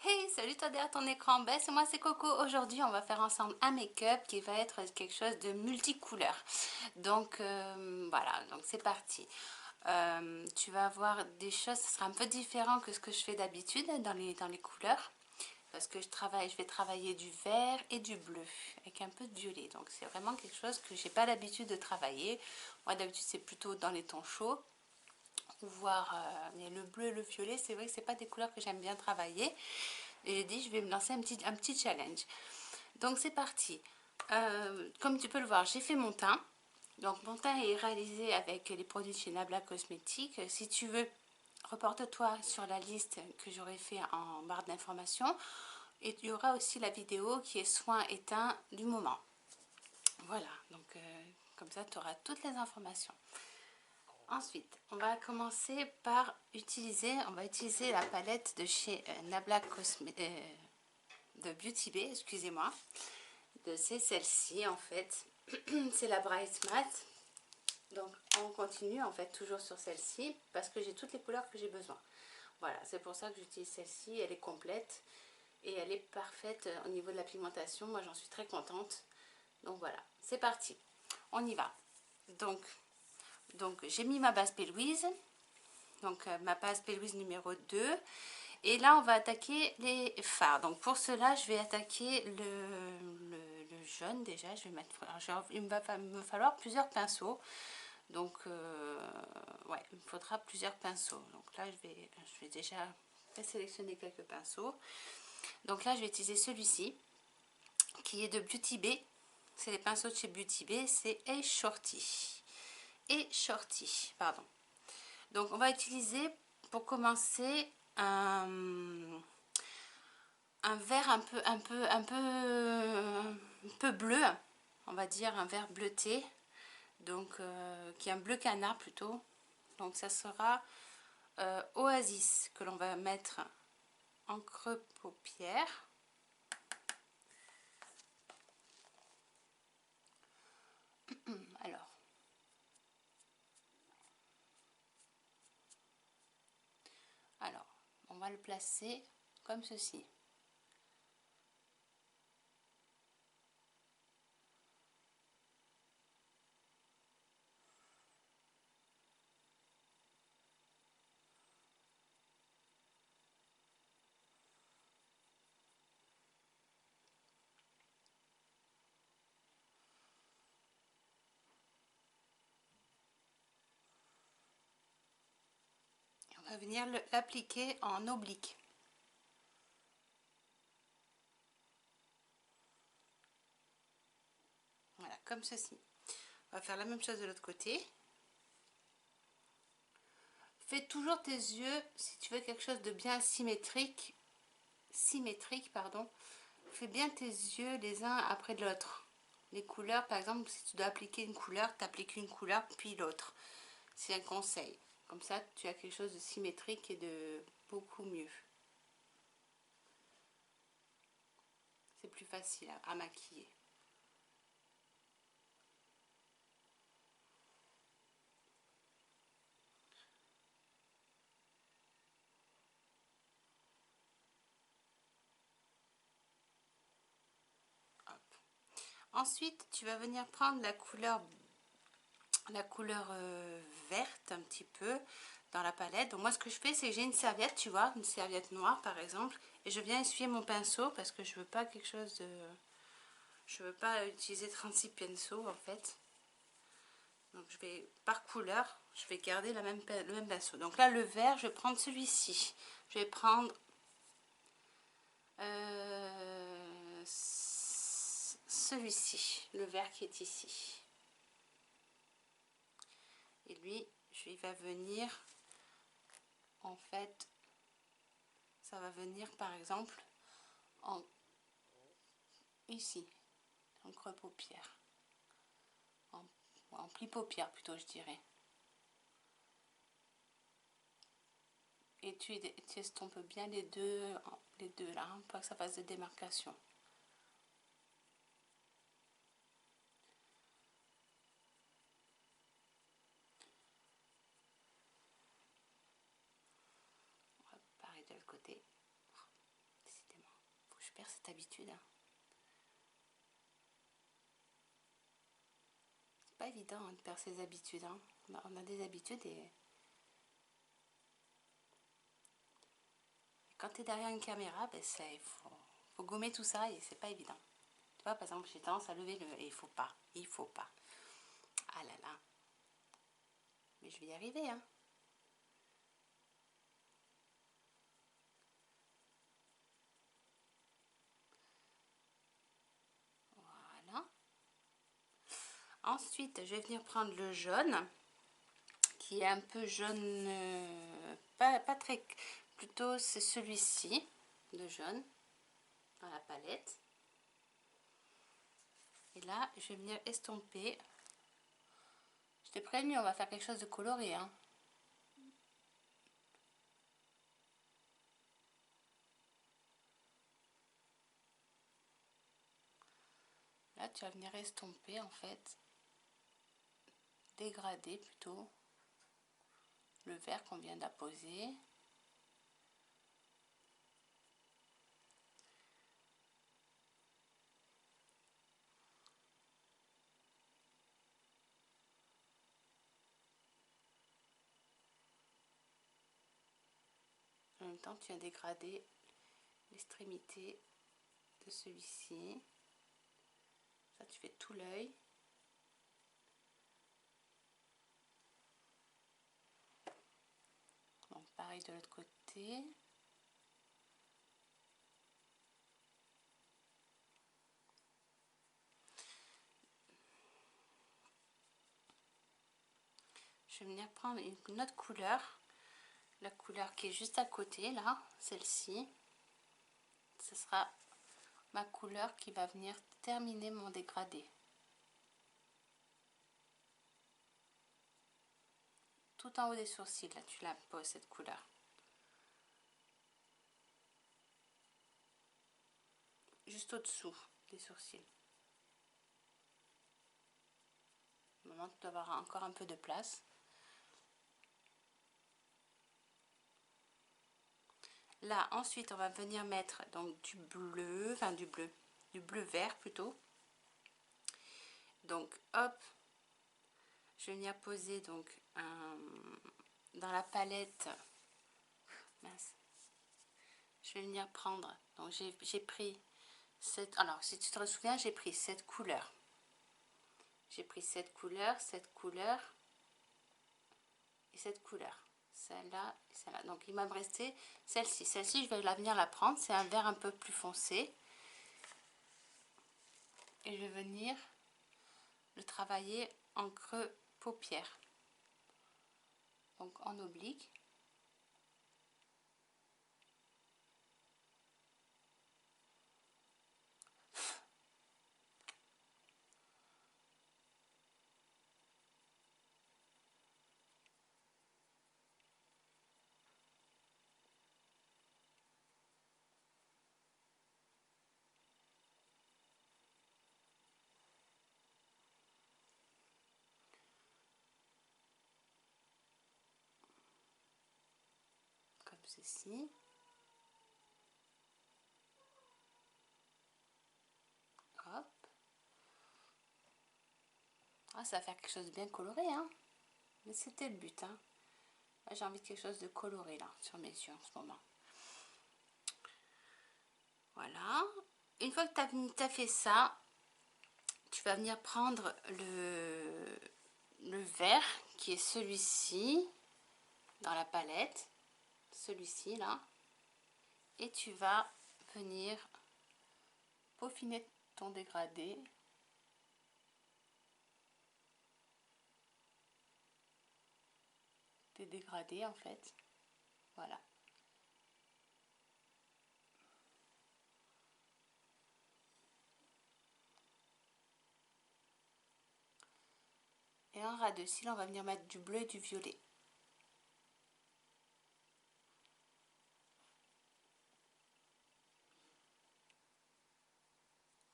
Hey, salut toi derrière ton écran, ben c'est moi, c'est Coco. Aujourd'hui, on va faire ensemble un make-up qui va être quelque chose de multicouleur. Donc voilà, donc c'est parti. Tu vas avoir des choses, ce sera un peu différent que ce que je fais d'habitude dans les couleurs. Parce que je vais travailler du vert et du bleu avec un peu de violet. Donc c'est vraiment quelque chose que j'ai pas l'habitude de travailler. Moi d'habitude c'est plutôt dans les tons chauds. Voir mais le bleu et le violet, c'est vrai que c'est pas des couleurs que j'aime bien travailler. Et j'ai dit, je vais me lancer un petit challenge. Donc c'est parti. Comme tu peux le voir, j'ai fait mon teint. Donc mon teint est réalisé avec les produits de chez Nabla Cosmétiques. Si tu veux, reporte-toi sur la liste que j'aurai fait en barre d'informations. Et il y aura aussi la vidéo qui est soin et teint du moment. Voilà, donc comme ça tu auras toutes les informations. Ensuite, on va commencer par utiliser, la palette de chez Nabla Cosmétiques, de Beauty Bay, excusez-moi. C'est celle-ci en fait. C'est la Bright Matte. Donc on continue en fait toujours sur celle-ci parce que j'ai toutes les couleurs que j'ai besoin. Voilà, c'est pour ça que j'utilise celle-ci. Elle est complète et elle est parfaite au niveau de la pigmentation. Moi j'en suis très contente. Donc voilà, c'est parti. On y va. Donc j'ai mis ma base P. Louise. Donc ma base P. Louise numéro 2. Et là, on va attaquer les fards. Donc pour cela, je vais attaquer le jaune déjà. Je vais mettre, il va me falloir plusieurs pinceaux. Donc, ouais, il me faudra plusieurs pinceaux. Donc là, je vais déjà sélectionner quelques pinceaux. Donc là, je vais utiliser celui-ci, qui est de Beauty Bay. C'est les pinceaux de chez Beauty Bay. C'est Shorty, pardon. Donc on va utiliser, pour commencer, un vert un peu bleu, on va dire un vert bleuté, donc qui est un bleu canard plutôt. Donc ça sera Oasis que l'on va mettre en creux paupière. Alors, on va le placer comme ceci. On va venir l'appliquer en oblique. Voilà, comme ceci. On va faire la même chose de l'autre côté. Fais toujours tes yeux, si tu veux quelque chose de bien symétrique, pardon, fais bien tes yeux les uns après l'autre. Les couleurs, par exemple, si tu dois appliquer une couleur, tu appliques une couleur puis l'autre. C'est un conseil. Comme ça, tu as quelque chose de symétrique et de beaucoup mieux. C'est plus facile à maquiller. Hop. Ensuite, tu vas venir prendre la couleur verte un petit peu dans la palette. Donc moi ce que je fais, c'est que j'ai une serviette, tu vois, une serviette noire par exemple, et je viens essuyer mon pinceau parce que je veux pas quelque chose de, je veux pas utiliser 36 pinceaux en fait. Donc je vais par couleur, je vais garder le même pinceau. Donc là le vert, je vais prendre celui-ci. Je vais prendre celui-ci, le vert qui est ici. Et lui, il va venir, en fait, ça va venir par exemple ici, en creux paupière, en pli paupière plutôt je dirais. Et tu estompes bien les deux là, hein, pour que ça fasse des démarcations. Pareil de l'autre côté. perds cette habitude. Hein. C'est pas évident hein, de perdre ses habitudes. Hein. On a des habitudes et quand tu es derrière une caméra, ben il faut gommer tout ça et c'est pas évident. Tu vois, par exemple, j'ai tendance à lever le... Et il faut pas. Il faut pas. Ah là là. Mais je vais y arriver, hein. Voilà. Ensuite, je vais venir prendre le jaune, qui est un peu jaune, pas très... Plutôt, c'est celui-ci, de jaune, dans la palette. Et là, je vais venir estomper. Je t'ai prévenu, on va faire quelque chose de coloré, hein. Là, tu vas venir estomper, en fait, dégrader plutôt, le vert qu'on vient d'apposer. En même temps, tu viens dégrader l'extrémité de celui-ci. Ça, tu fais tout l'œil. Donc, pareil de l'autre côté. Je vais venir prendre une autre couleur. La couleur qui est juste à côté, là, celle-ci. Ce sera ma couleur qui va venir terminer mon dégradé. Tout en haut des sourcils, là, tu la poses, cette couleur. Juste au-dessous des sourcils. Maintenant, tu dois avoir encore un peu de place. Là, ensuite, on va venir mettre donc du bleu, enfin du bleu vert plutôt. Donc, hop, je vais venir poser donc dans la palette. Mince. Je vais venir prendre. Donc, j'ai pris cette. Alors, si tu te souviens, j'ai pris cette couleur. J'ai pris cette couleur et cette couleur. Celle-là et celle-là. Donc, il m'a resté celle-ci. Celle-ci, je vais venir la prendre. C'est un vert un peu plus foncé. Et je vais venir le travailler en creux paupière. Donc, en oblique. Comme ceci. Hop. Ah, ça va faire quelque chose de bien coloré, hein. Mais c'était le but, hein. J'ai envie de quelque chose de coloré, là, sur mes yeux, en ce moment. Voilà. Une fois que tu as fait ça, tu vas venir prendre le vert, qui est celui-ci, dans la palette. Celui-ci, là. Et tu vas venir peaufiner ton dégradé. Tes dégradés, en fait. Voilà. Et en ras de cils, on va venir mettre du bleu et du violet.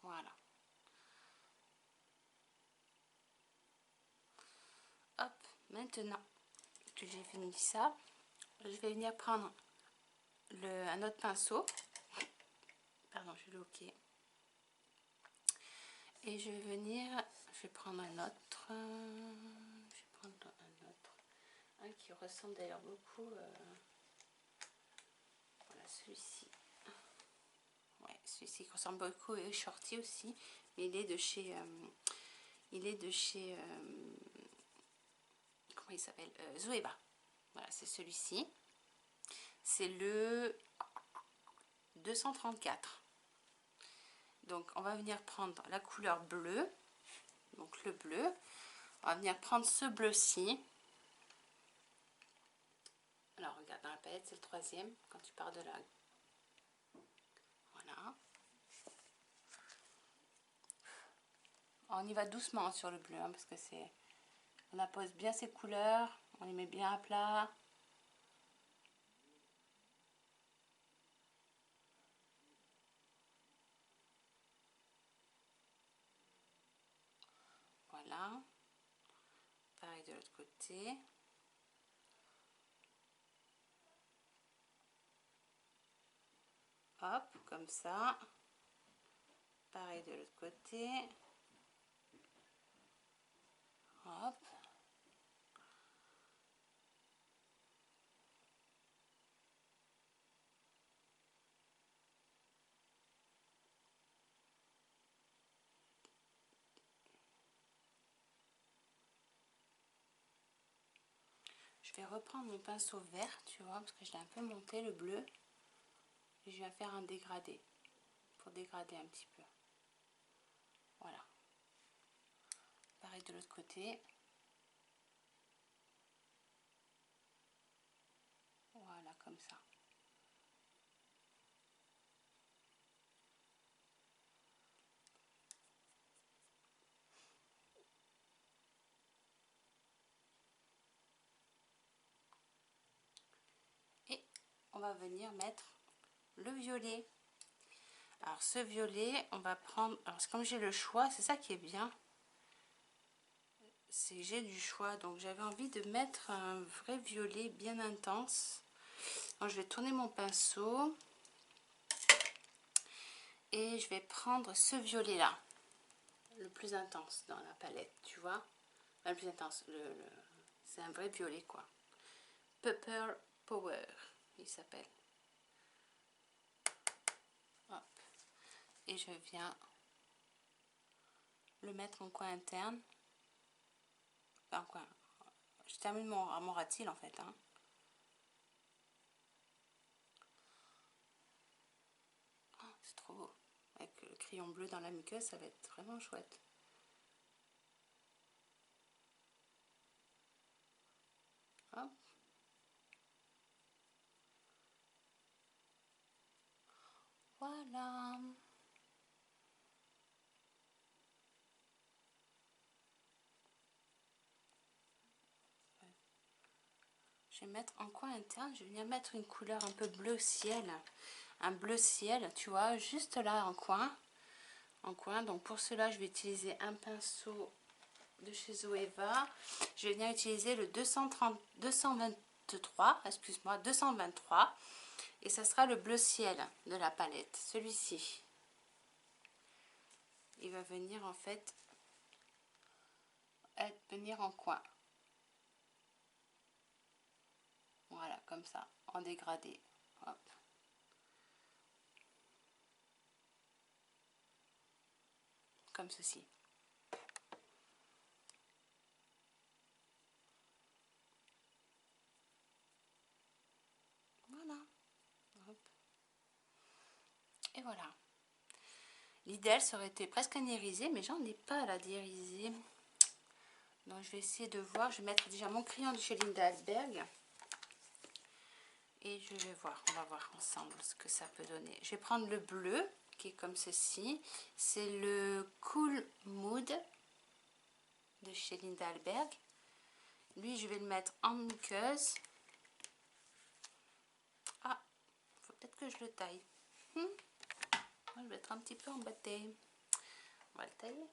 Voilà. Hop, maintenant que j'ai fini ça, je vais venir prendre un autre pinceau Pardon, je vais loquer. Et je vais venir, je vais prendre un autre. Je vais prendre un autre. Un qui ressemble d'ailleurs beaucoup. Voilà, celui-ci. Ouais, celui-ci ressemble beaucoup au Shorty aussi. Mais il est de chez... comment il s'appelle, Zoeva. Voilà, c'est celui-ci. C'est le 234. Donc, on va venir prendre la couleur bleue. Donc, le bleu. On va venir prendre ce bleu-ci. Alors, regarde, dans la palette, c'est le 3e. Quand tu pars de là. Voilà. On y va doucement sur le bleu, hein, parce que c'est... On appose bien ces couleurs. On les met bien à plat. Voilà. Pareil de l'autre côté. Hop, comme ça. Pareil de l'autre côté. Hop. Je vais reprendre mon pinceau vert, tu vois, parce que je l'ai un peu monté le bleu. Et je vais faire un dégradé. Pour dégrader un petit peu. Voilà. Pareil de l'autre côté. Voilà, comme ça. Et on va venir mettre le violet. Alors ce violet, on va prendre... Alors comme j'ai le choix, c'est ça qui est bien. C'est que j'ai du choix. Donc j'avais envie de mettre un vrai violet bien intense. Donc je vais tourner mon pinceau. Et je vais prendre ce violet là. Le plus intense dans la palette, tu vois. Enfin, le plus intense. C'est un vrai violet quoi. Pepper Power, il s'appelle. Hop. Et je viens le mettre en coin interne. Enfin, en coin. Je termine mon ratil en fait. Hein. Oh, c'est trop beau. Avec le crayon bleu dans la muqueuse, ça va être vraiment chouette. Hop. Voilà. Je vais mettre en coin interne, je vais venir mettre une couleur un peu bleu ciel. Un bleu ciel, tu vois, juste là en coin. Donc pour cela, je vais utiliser un pinceau de chez Zoeva. Je vais venir utiliser le 223, excuse-moi, 223. Et ça sera le bleu ciel de la palette, celui-ci. Il va venir en fait venir en coin. Voilà, comme ça, en dégradé. Hop. Comme ceci. Voilà. Hop. Et voilà. L'idéal, ça aurait été presque un irisé, mais j'en ai pas là d'irisé. Donc je vais essayer de voir. Je vais mettre déjà mon crayon de chez Linda Alberg. Et je vais voir, on va voir ensemble ce que ça peut donner. Je vais prendre le bleu, qui est comme ceci. C'est le Cool Mood de chez Linda Alberg. Lui, je vais le mettre en muqueuse. Ah, faut peut-être que je le taille. Je vais être un petit peu embêtée. On va le tailler.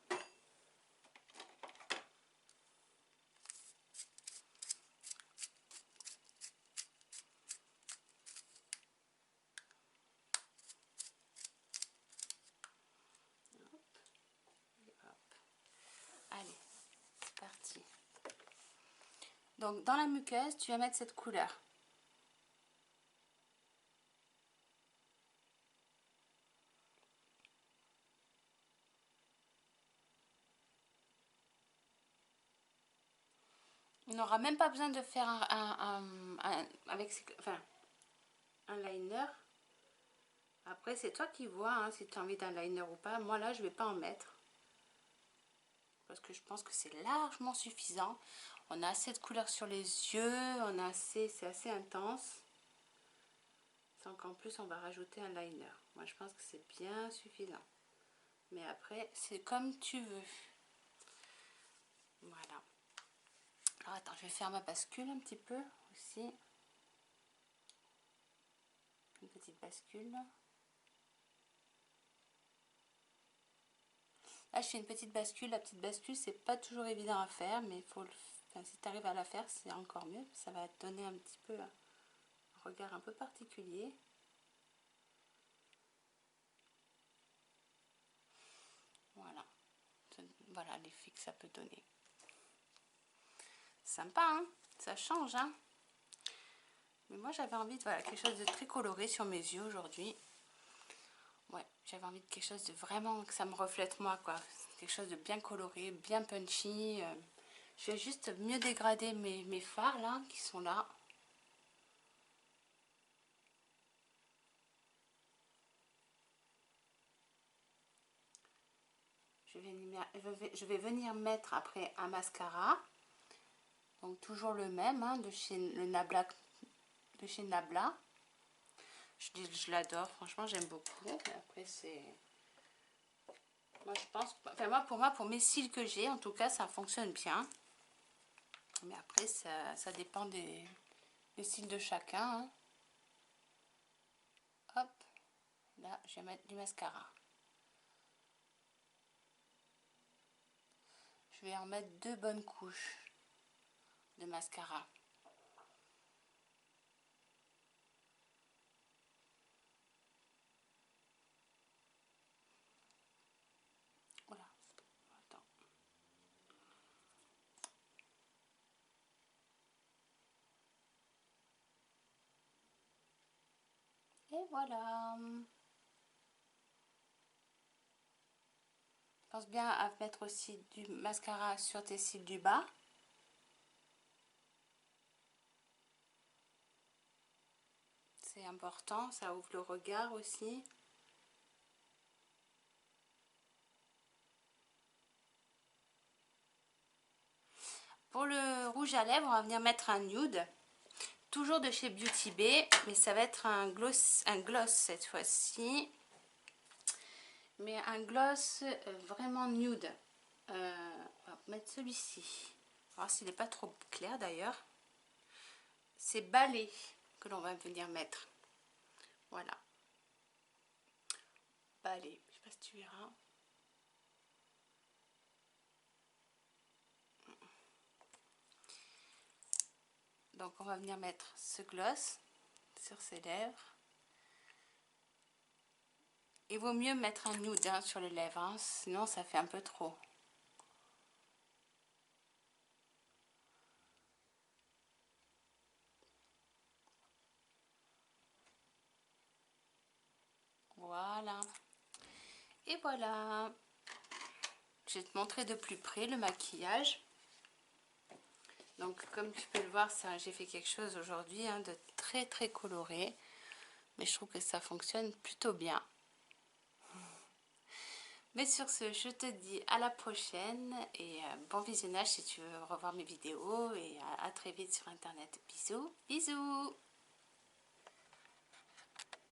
Donc dans la muqueuse, tu vas mettre cette couleur. On n'aura même pas besoin de faire un liner. Après, c'est toi qui vois hein, si tu as envie d'un liner ou pas. Moi, là, je vais pas en mettre. Parce que je pense que c'est largement suffisant. On a assez de couleur sur les yeux. C'est assez intense. Sans qu'en plus, on va rajouter un liner. Moi, je pense que c'est bien suffisant. Mais après, c'est comme tu veux. Voilà. Alors, attends, je vais faire ma bascule un petit peu aussi. Une petite bascule. Là, je fais une petite bascule. La petite bascule, c'est pas toujours évident à faire, mais il faut si tu arrives à la faire, c'est encore mieux. Ça va te donner un petit peu un regard un peu particulier. Voilà. Voilà l'effet que ça peut donner. Sympa, hein? Ça change, hein? Mais moi, j'avais envie de quelque chose de très coloré sur mes yeux aujourd'hui. Ouais, j'avais envie de quelque chose de vraiment que ça me reflète moi, quoi. Quelque chose de bien coloré, bien punchy. Je vais juste mieux dégrader mes fards, là, qui sont là. Je vais venir mettre après un mascara. Donc toujours le même, hein, de chez Nabla. Je l'adore, franchement j'aime beaucoup. Après c'est... Moi je pense... Enfin pour mes cils que j'ai, en tout cas ça fonctionne bien. Mais après ça dépend des cils de chacun. Hein. Hop, là je vais mettre du mascara. Je vais en mettre 2 bonnes couches de mascara. Voilà. Attends. Et voilà. Pense bien à mettre aussi du mascara sur tes cils du bas. C'est important, ça ouvre le regard aussi. Pour le rouge à lèvres, on va venir mettre un nude. Toujours de chez Beauty Bay, mais ça va être un gloss cette fois-ci. Mais un gloss vraiment nude. On va mettre celui-ci. On va voir s'il n'est pas trop clair d'ailleurs. C'est balai que l'on va venir mettre. Voilà. Balai, je sais pas si tu verras. Donc on va venir mettre ce gloss sur ses lèvres. Il vaut mieux mettre un nude hein, sur les lèvres, hein, sinon ça fait un peu trop. Voilà. Et voilà. Je vais te montrer de plus près le maquillage. Donc comme tu peux le voir, j'ai fait quelque chose aujourd'hui hein, de très très coloré. Mais je trouve que ça fonctionne plutôt bien. Mais sur ce, je te dis à la prochaine et bon visionnage si tu veux revoir mes vidéos et à très vite sur internet. Bisous, bisous!